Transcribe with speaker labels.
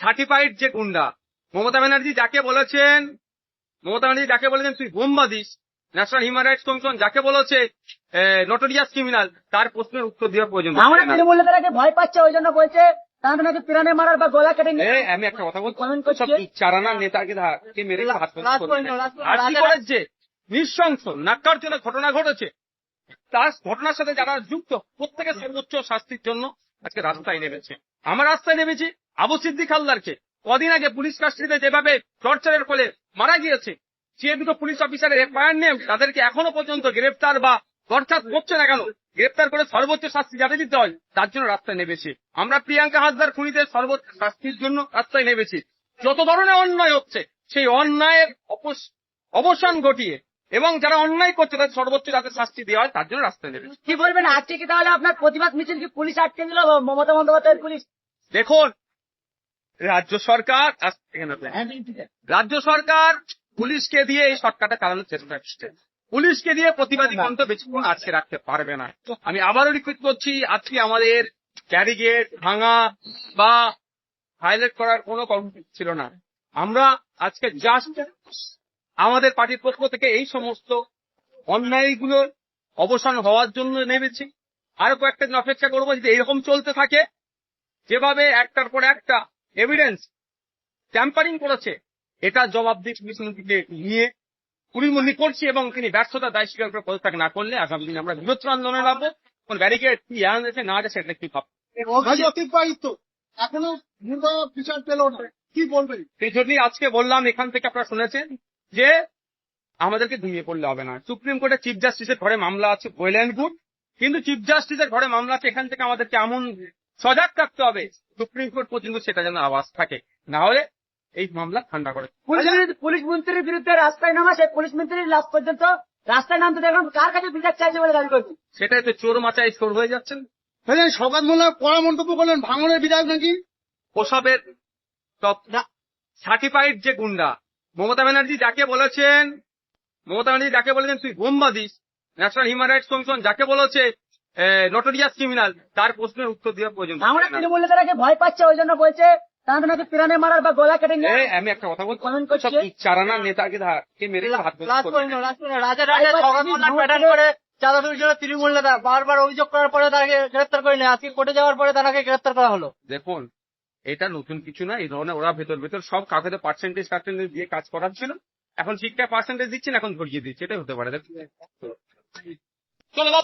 Speaker 1: Certified যে গুন্ডা মমতা ব্যানার্জি যাকে বলেছেন তুই বোমবাদিস, ন্যাশনাল হিউম্যান রাইটস কমিশন যাকে বলেছে নটোরিয়াস ক্রিমিনাল, তার প্রশ্নের উত্তর দেওয়ার প্রয়োজন।
Speaker 2: আমরা তৃণমূল নেতাকে ভয় পাচ্ছে, ওই জন্য বলছে তাদের নাকি পিরানে মারার বা গলা কেটে নিয়ে।
Speaker 1: আমি একটা কথা বলছি, সব চারানা নেতাকে মেরে করেছে নৃশংস নাক্কারজনক ঘটনা ঘটেছে, তার ঘটনার সাথে যারা যুক্ত প্রত্যেকের সর্বোচ্চ শাস্তির জন্য আজকে রাস্তায় নেমেছে। আমরা রাস্তায় নেমেছি আবু সিদ্দিক হালদারকে কদিন আগে পুলিশ কাস্টডিতে যেভাবে টর্চারের ফলে মারা গিয়েছে, যে দুটো পুলিশ অফিসারের এফআইআর নেই, তাদেরকে এখনো পর্যন্ত গ্রেফতার বা বরখাস্ত করছে না কেন? গ্রেফতার করে সর্বোচ্চ শাস্তি যাতে দিতে হয় তার জন্য রাস্তায় নেমেছি। আমরা প্রিয়াঙ্কা হাসদার খুনিদের সর্বোচ্চ শাস্তির জন্য রাস্তায় নেমেছি। যত ধরনের অন্যায় হচ্ছে সেই অন্যায়ের অবসান ঘটিয়ে এবং যারা অন্যায় করছে তাদের সর্বোচ্চ যাতে শাস্তি দেওয়া হয় তার জন্য রাস্তায় নেবে।
Speaker 2: কি বলবেন আজকে কি তাহলে আপনার প্রতিবাদ মিছিল কি পুলিশ আটকে দিল মমতা বন্দ্যোপাধ্যায়ের পুলিশ?
Speaker 1: দেখুন, রাজ্য সরকার পুলিশকে দিয়ে এই শর্টকাটে চালানোর চেষ্টা করছে। পুলিশকে দিয়ে প্রতিবাদী মঞ্চ বেশিক্ষণ আটকে রাখতে পারবে না। আমি আবারও রিকোয়েস্ট করছি, আজকে আমাদের ব্যারিকেড ভাঙা বা হাইলাইট করার কোনো কর্মসূচি ছিল না। আমরা আজকে জাস্ট আমাদের পার্টির পক্ষ থেকে এই সমস্ত অন্যায়গুলোর অবসান হওয়ার জন্য নেমেছি। আরো কয়েকটা দিন অপেক্ষা করবো। যদি এরকম চলতে থাকে, যেভাবে একটার পর একটা এভিডেন্স ট্যাম্পারিং করেছে, এটা জবাবদিহি পুলিশমন্ত্রীকে নিয়ে পুলিশমন্ত্রী করছি এবং তিনি ব্যর্থতা দায় স্বীকার করে পদত্যাগ না করলে আগামী দিন আমরা বৃহত্তর আন্দোলনে নামবো। কোন ব্যারিকেড কি আছে না আছে সেটা কি
Speaker 3: অতিবাহিত এখনো বিচার পেল না, কি বলবেন?
Speaker 1: সেই জন্যই আজকে বললাম, এখান থেকে আপনারা শুনেছেন যে আমাদেরকে ঘুমিয়ে পড়লে হবে না। সুপ্রিম কোর্টে চিফ জাস্টিসের ঘরে মামলা আছে, ওয়েল অ্যান্ড গুড, কিন্তু চিফ জাস্টিসের ঘরে মামলা আছে, এখান থেকে আমাদেরকে এমন সজাগ থাকতে হবে সুপ্রিম কোর্ট পর্যন্ত সেটা যেন আওয়াজ থাকে, না হলে এই মামলা ঠান্ডা করে।
Speaker 2: পুলিশ মন্ত্রীর বিরুদ্ধে রাস্তায় নামা, সেই পুলিশ মন্ত্রীর লাস্ট পর্যন্ত রাস্তায় নামতে দেখলাম কার কাছে বিচার চাইছে বলে দাবি করছে।
Speaker 1: সেটাই তো চোর মাচায় চোর হয়ে যাচ্ছেন।
Speaker 3: সৌগত মোল্লা কড়া মন্তব্য করলেন ভাঙনের বিধায়ক নাকি
Speaker 1: ওসবের সার্টিফাইড যে গুন্ডা মমতা ব্যানার্জি যাকে বলেছেন তুই বোমবাদিস, ন্যাশনাল হিউম্যান রাইটস কমিশন যাকে বলেছে নটোরিয়াস ক্রিমিনাল, তার প্রশ্নের উত্তর দেওয়ার প্রয়োজন।
Speaker 2: আমরা তৃণমূল নেতাকে ভয় পাচ্ছে, ওই জন্য বলছে তাদের নাকি পিরানে মারার বা গলা কেটে নিয়ে।
Speaker 1: আমি একটা কথা বলছি, সব চারানা নেতাকে মেরে
Speaker 2: তৃণমূল নেতা বারবার অভিযোগ করার পরে তাকে গ্রেফতার করে নেয়, আজকে কোর্টে যাওয়ার পরে তাকে গ্রেফতার করা হলো।
Speaker 1: দেখুন, এটা নতুন কিছু না। এই ধরনের ওরা ভেতর সব কাউকে পার্সেন্টেজ দিয়ে কাজ করার ছিল, এখন ঠিকঠাক পার্সেন্টেজ দিচ্ছেন, এখন ধরিয়ে দিচ্ছে, এটাই হতে পারে।